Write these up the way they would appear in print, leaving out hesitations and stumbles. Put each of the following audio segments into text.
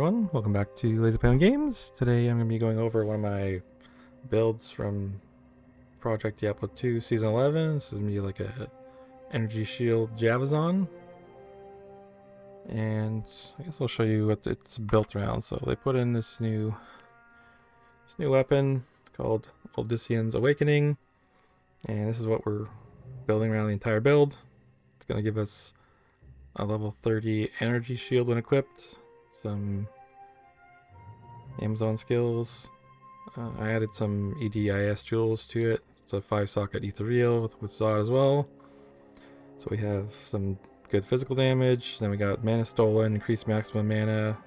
everyone, welcome back to LaserPenguinGames. Today I'm going to be going over one of my builds from Project Diablo 2 Season 11. This is going to be like a energy shield Javazon. And I guess I'll show you what it's built around. So they put in this new weapon called Odyssean's Awakening. And this is what we're building around the entire build. It's going to give us a level 30 energy shield when equipped, some Amazon skills. I added some EDIS jewels to it. It's a 5-socket ethereal with Zod as well. So we have some good physical damage. Then we got mana stolen, increased maximum mana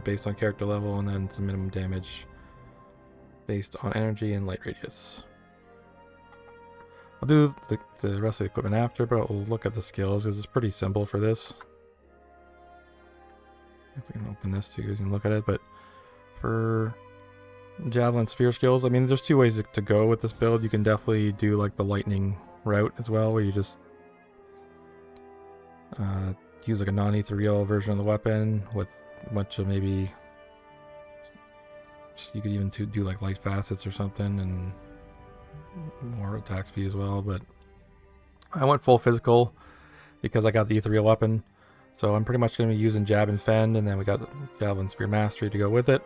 based on character level, and then some minimum damage based on energy and light radius. I'll do the rest of the equipment after, but we'll look at the skills because it's pretty simple for this. If we can open this too, you can look at it. But for javelin spear skills, I mean, there's two ways to go with this build. You can definitely do like the lightning route as well, where you just use like a non-ethereal version of the weapon with a bunch of maybe. You could even do like light facets or something and more attack speed as well, but I went full physical because I got the ethereal weapon, so I'm pretty much going to be using jab and fend, and then we got javelin spear mastery to go with it,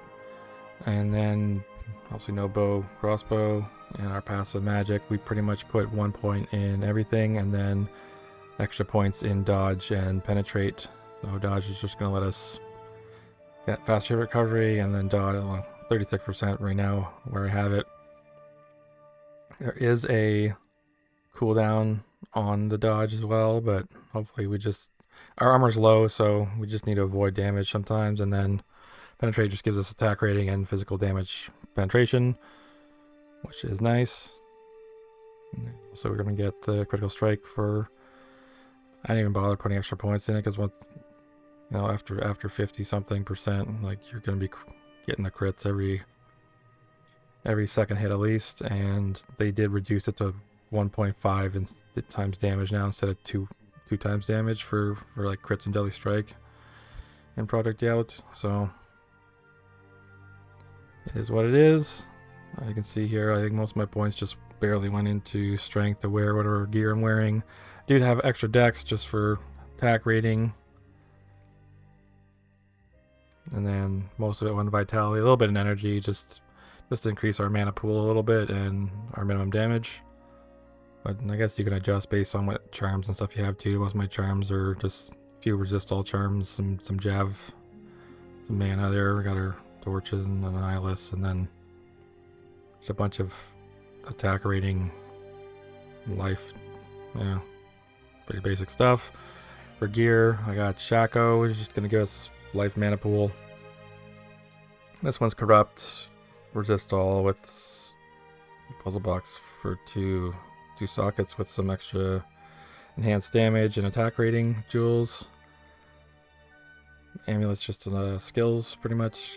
and then obviously no bow crossbow, and our passive magic we pretty much put 1 point in everything, and then extra points in dodge and penetrate. So dodge is just going to let us get faster recovery, and then dodge 36% right now where I have it. There is a cooldown on the dodge as well, but hopefully our armor's low, so we just need to avoid damage sometimes, and then penetrate just gives us attack rating and physical damage penetration, which is nice. So we're going to get the critical strike for, I didn't even bother putting extra points in it, because once, after 50 something percent, like, you're going to be getting the crits every second hit at least, and they did reduce it to 1.5 times damage now instead of two times damage for like crits and deadly strike in Project Diablo. So it is what it is. You can see here, I think most of my points just barely went into strength to wear whatever gear I'm wearing. I did have extra dex just for attack rating, and then most of it went to vitality, a little bit in energy, just to increase our mana pool a little bit and our minimum damage. But I guess you can adjust based on what charms and stuff you have too. Most of my charms are just a few resist all charms, some jav, some mana there. We got our torches and an eyeless, and then just a bunch of attack rating, life, pretty basic stuff. For gear, I got Shaco, which is just gonna give us life mana pool. This one's corrupt. Resist all with puzzle box for two sockets with some extra enhanced damage and attack rating jewels. Amulet's just skills pretty much,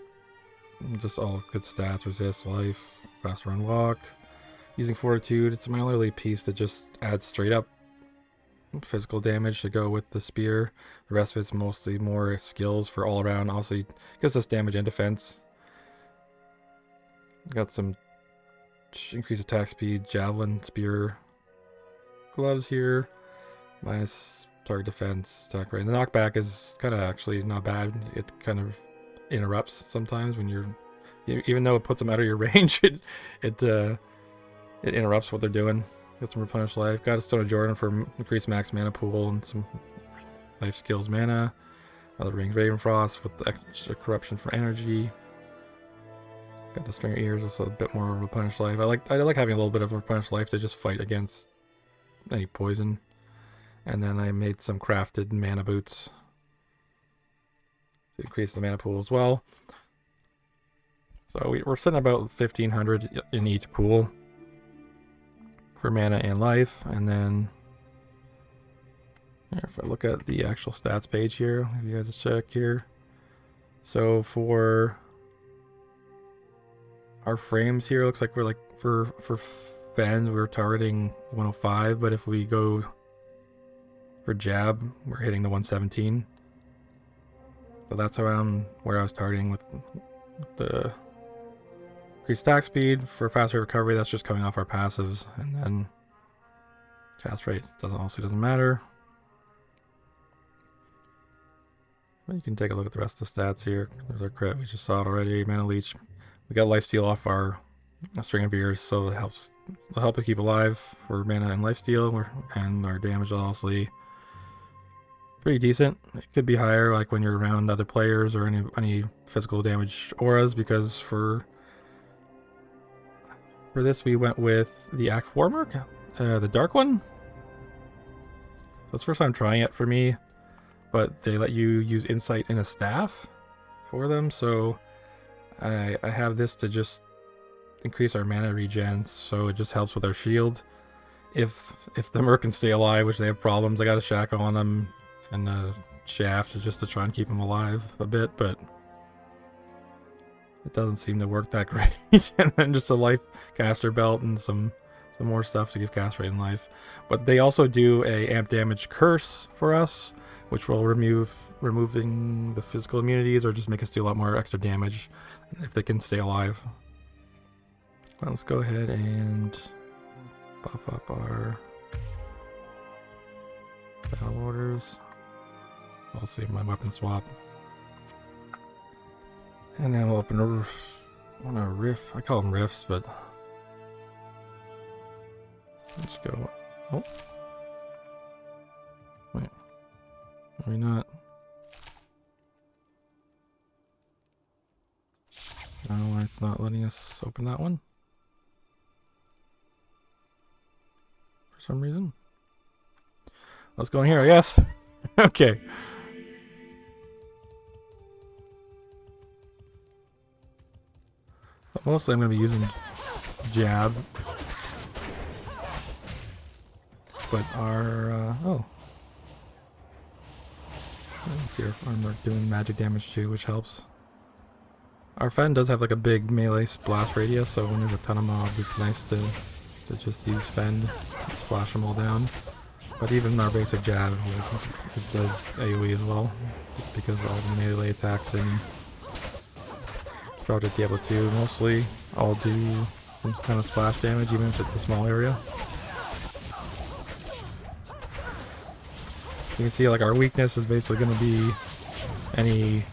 just all good stats: resist, life, faster run, walk. Using fortitude, it's my only piece that just adds straight up physical damage to go with the spear. The rest of it's mostly more skills for all around. Also gives us damage and defense. Got some increased attack speed, javelin, spear, gloves here, minus target defense, attack rate. The knockback is kind of actually not bad. It kind of interrupts sometimes when even though it puts them out of your range, it interrupts what they're doing. Got some replenish life. Got a Stone of Jordan for increased max mana pool and some life skills mana. Other rings, Ravenfrost with the extra corruption for energy. Got the Stringer Ears with a bit more replenish life. I like having a little bit of replenish life to just fight against any poison. And then I made some crafted mana boots to increase the mana pool as well. So we're sitting about 1,500 in each pool for mana and life. And then if I look at the actual stats page here, give you guys a check here. So for our frames here, looks like we're like for fend we're targeting 105, but if we go for jab we're hitting the 117. So that's around where I was targeting with the increased attack speed for faster recovery. That's just coming off our passives, and then cast rate doesn't matter. Well, you can take a look at the rest of the stats here. There's our crit, we just saw it already. Mana leech, we got lifesteal off our string of ears, so it'll help us keep alive for mana and lifesteal, and our damage is also pretty decent. It could be higher, like when you're around other players or any physical damage auras, because for this we went with the Act 4 Merc, the dark one. So it's the first time trying it for me, but they let you use insight in a staff for them, so I have this to just increase our mana regen, so it just helps with our shield. If the Merc can stay alive, which they have problems, I got a shackle on them and a shaft just to try and keep them alive a bit, but it doesn't seem to work that great. And then just a life caster belt and some more stuff to give cast rate and life. But they also do a amp damage curse for us, which will removing the physical immunities or just make us do a lot more extra damage if they can stay alive. Well, let's go ahead and buff up our battle orders. I'll save my weapon swap. And then we'll open a riff. I call them rifts, but let's go. Oh, wait, are we not? I don't know why it's not letting us open that one for some reason. Let's go in here, I guess. Okay. But mostly I'm going to be using jab. But our, let's see, our Merc doing magic damage too, which helps. Our Fen does have like a big melee splash radius, so when there's a ton of mobs, it's nice to just use Fend and splash them all down. But even our basic jab, it does AoE as well, just because all the melee attacks in Project Diablo 2 mostly all do some kind of splash damage, even if it's a small area. You can see like our weakness is basically going to be any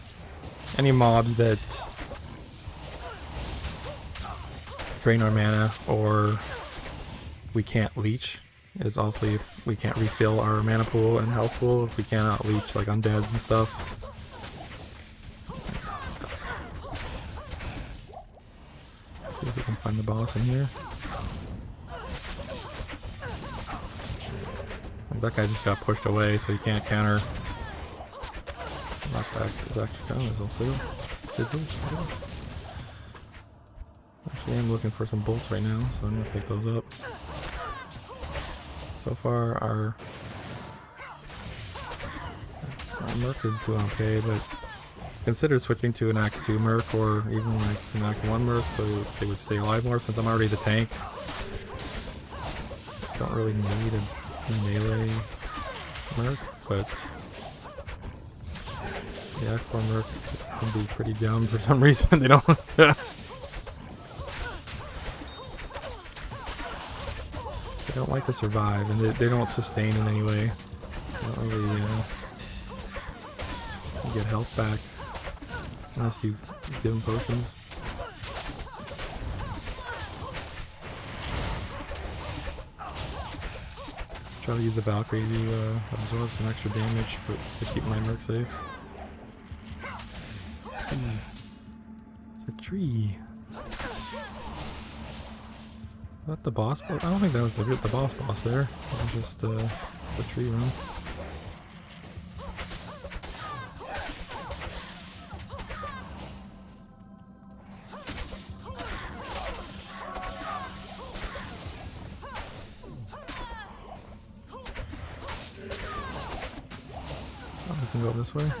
mobs that drain our mana or we can't leech. Is also we can't refill our mana pool and health pool if we cannot leech like undeads and stuff. Let's see if we can find the boss in here. That guy just got pushed away, so he can't counter. Knockback is actually kind of also. Actually, I'm looking for some bolts right now, so I'm gonna pick those up. So far, our Merc is doing okay, but considered switching to an Act 2 Merc or even like an Act 1 Merc so they would stay alive more, since I'm already the tank. Don't really need a melee Merc, but the Act 4 Merc can be pretty dumb for some reason. They don't they don't like to survive, and they don't sustain in any way. They don't really get health back unless you give them potions. Try to use a Valkyrie to absorb some extra damage to keep my Merc safe. It's a tree. Is that the boss? I don't think that was the boss there. It was just the tree room. Oh, we can go this way.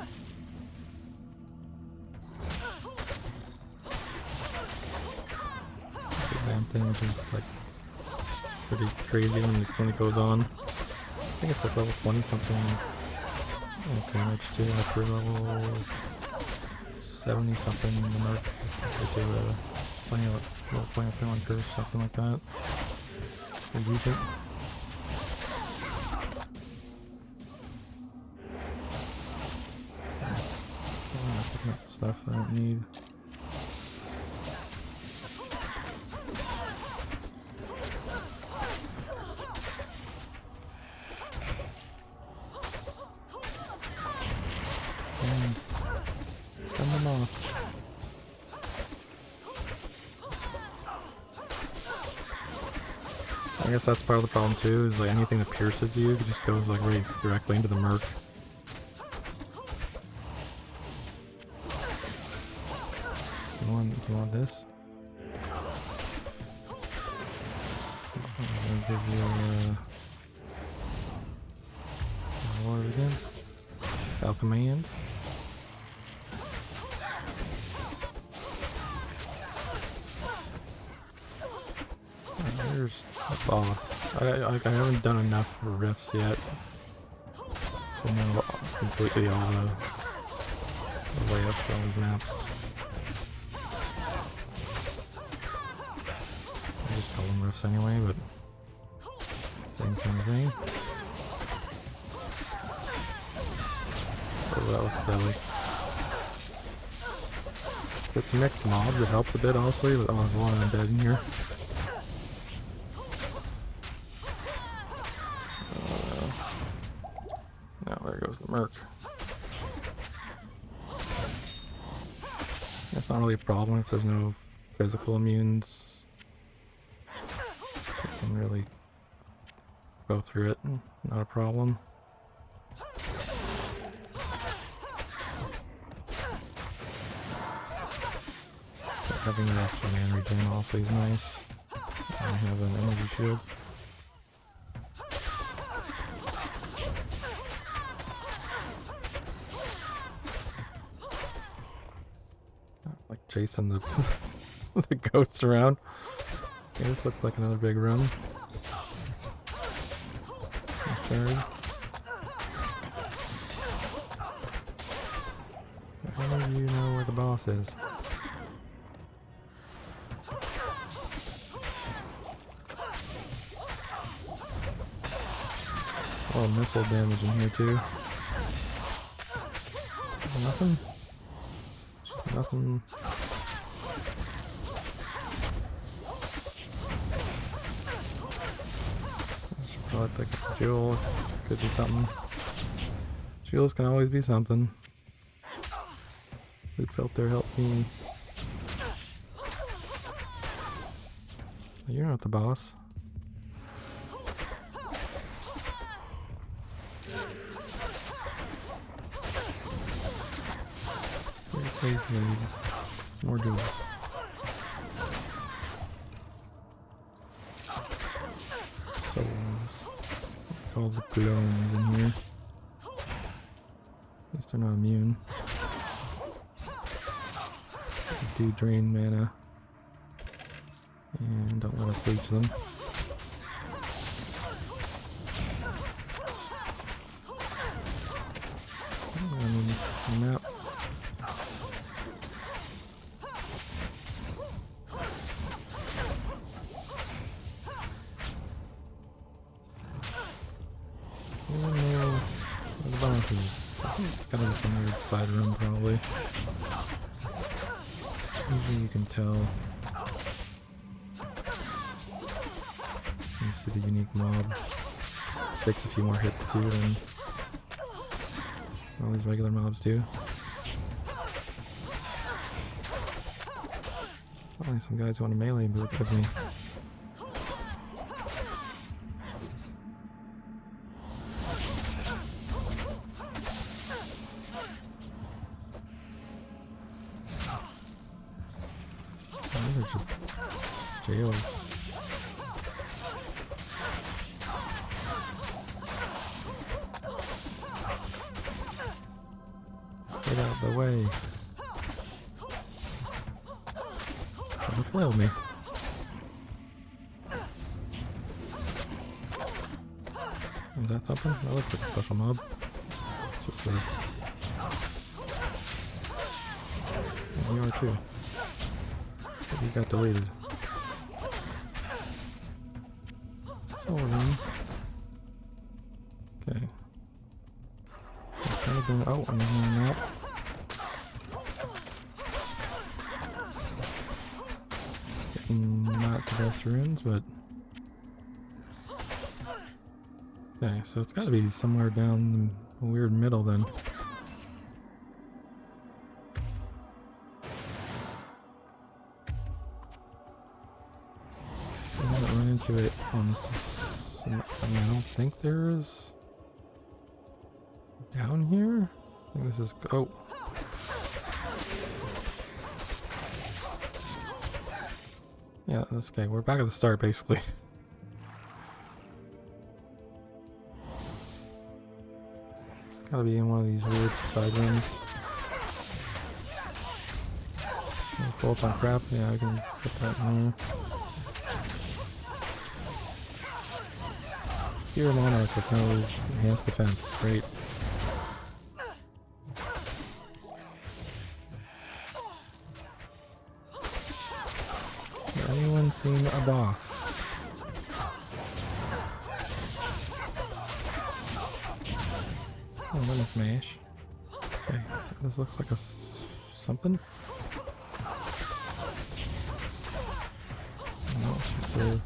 Thing, which is like pretty crazy when it goes on. I think it's like level 20 something damage too after level 70 something in the Merc. They do a plant filling curse, something like that. We use it. Picking up stuff I don't need. Turn them off. I guess that's part of the problem too, is like anything that pierces you just goes like right directly into the Merc. Do you want this? I'm gonna give you what again? Alchemy. There's a boss. I haven't done enough for rifts yet to know completely all the layouts for all these maps. I just call them rifts anyway, but same kind of thing. Oh, that looks deadly. Get some mixed mobs, it helps a bit honestly, but there's a lot of undead in here. Now there goes the Merc. That's not really a problem if there's no physical immunes. You can really go through it, not a problem. Having an extra man regen also is nice. I have an energy shield. Like chasing the the ghosts around. Okay, this looks like another big room. Third. How do you know where the boss is? Oh, missile damage in here too. Nothing? Nothing. I should probably pick up a jewel. Could be something. Jewels can always be something. Loot filter helped me. You're not the boss. Please need more jewels. Souls. All the clones in here. At least they're not immune. They do drain mana. And don't let us leech them. Map. The bosses. It's gotta be some weird side room probably. Usually you can tell. You see the unique mob. Takes a few more hits too than all these regular mobs do. Probably some guys who want to melee move with me. Oh, they're just jails. Get out of the way. Don't flail me. Is that something? That looks like a special mob. It's just a you are too. You got deleted. Soul room. Okay. Oh, I'm on the map. Not the best runes, but okay, so it's got to be somewhere down the weird middle then. I haven't run into it on this. I mean, I don't think there is down here. I think this is oh. Yeah, that's okay. We're back at the start, basically. It's gotta be in one of these weird side rooms. Full up on crap. Yeah, I can put that in there. Hero Monarch with no enhanced defense. Great. Anyone seen a boss? Oh, let me smash. Okay, so this looks like a something. No, it's just a...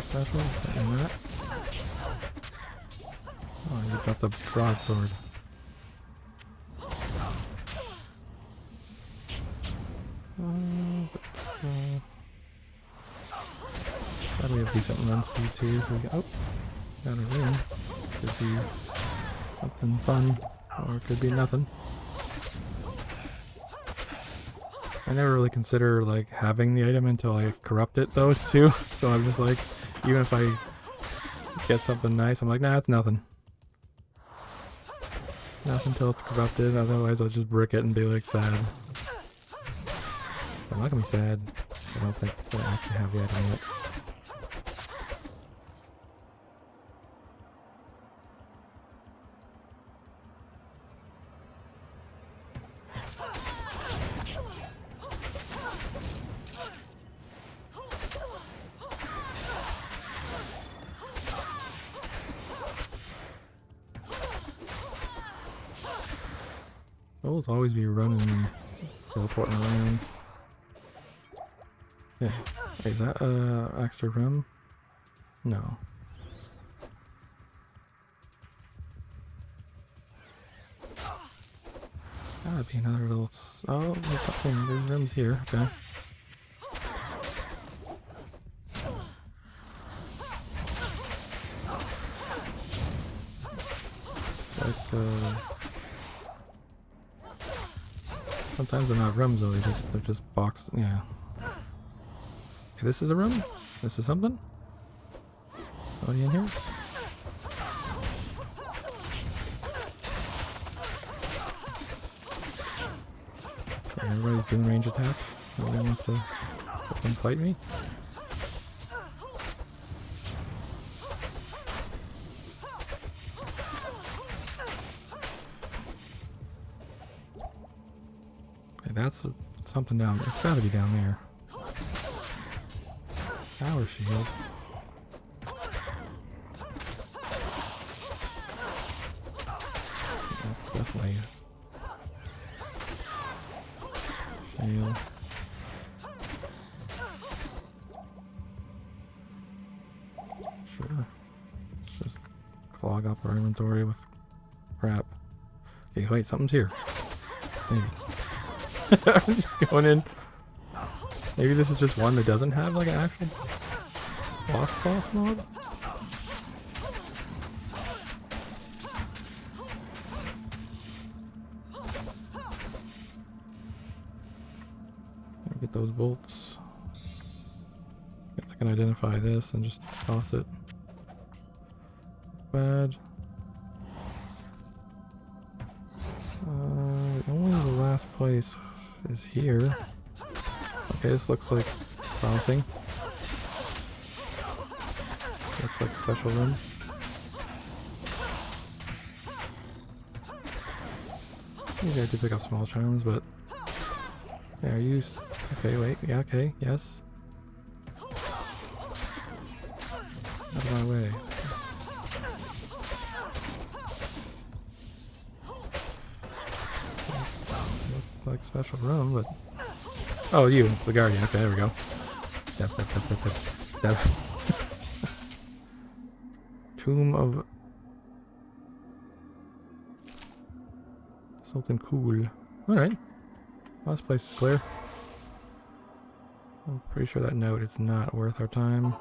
special? And that? Oh, you got the broadsword. Glad we have decent run speed too, so we got, oh, got a ring. Could be something fun, or it could be nothing. I never really consider like having the item until I corrupt it though too, so I'm just like, even if I get something nice, I'm like, nah, it's nothing. Nothing until it's corrupted, otherwise I'll just brick it and be like sad. I'm not gonna be sad. I don't think we'll actually have the item yet. Souls always be running and teleporting around. Yeah. Wait, is that extra room? No. Gotta be another little... Oh, there's rooms here. Okay. Like, sometimes they're not rooms though, they're just boxed, yeah. Okay, this is a room? This is something? Somebody in here? Okay, everybody's doing range attacks. Nobody wants to come fight me? Okay, that's something down there. It's gotta be down there. Power shield. That's definitely a shield. Sure. Let's just clog up our inventory with crap. Okay, wait, something's here. Maybe. I'm just going in. Maybe this is just one that doesn't have like an actual boss mode? Get those bolts. Guess I can identify this and just toss it. Bad. Only the last place is here. Okay, this looks like promising. Looks like special room. Maybe I did pick up small charms, but yeah, are you? Okay, wait. Yeah, okay, yes. Out of my way. Looks like special room, but oh, you. It's the guardian. Okay, there we go. Yep. Tomb of something cool. Alright. Well, this place is clear. I'm pretty sure that note is not worth our time.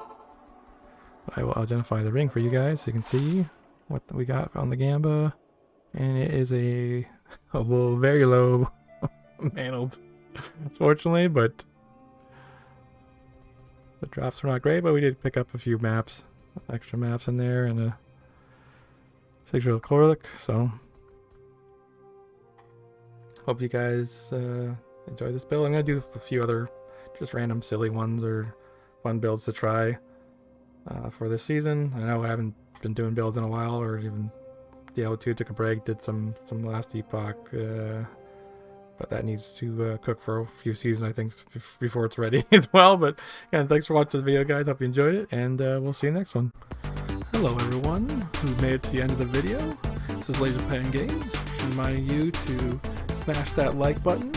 But I will identify the ring for you guys so you can see what we got on the Gamba. And it is a little very low mantled, unfortunately, but the drops were not great, but we did pick up a few maps, extra maps in there, and a sigil Corlic, so hope you guys enjoy this build. I'm going to do a few other just random silly ones or fun builds to try for this season. I know I haven't been doing builds in a while, or even Diablo 2 took a break, did some last epoch, but that needs to cook for a few seasons, I think, before it's ready as well. But yeah, thanks for watching the video, guys. Hope you enjoyed it, and we'll see you next one. Hello, everyone who made it to the end of the video. This is LaserPenguinGames, reminding you to smash that like button,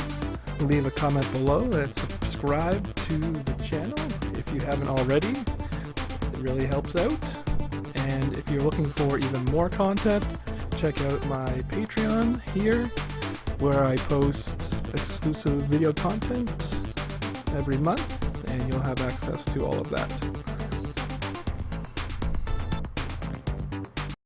leave a comment below, and subscribe to the channel if you haven't already. It really helps out. And if you're looking for even more content, check out my Patreon here, where I post exclusive video content every month, and you'll have access to all of that.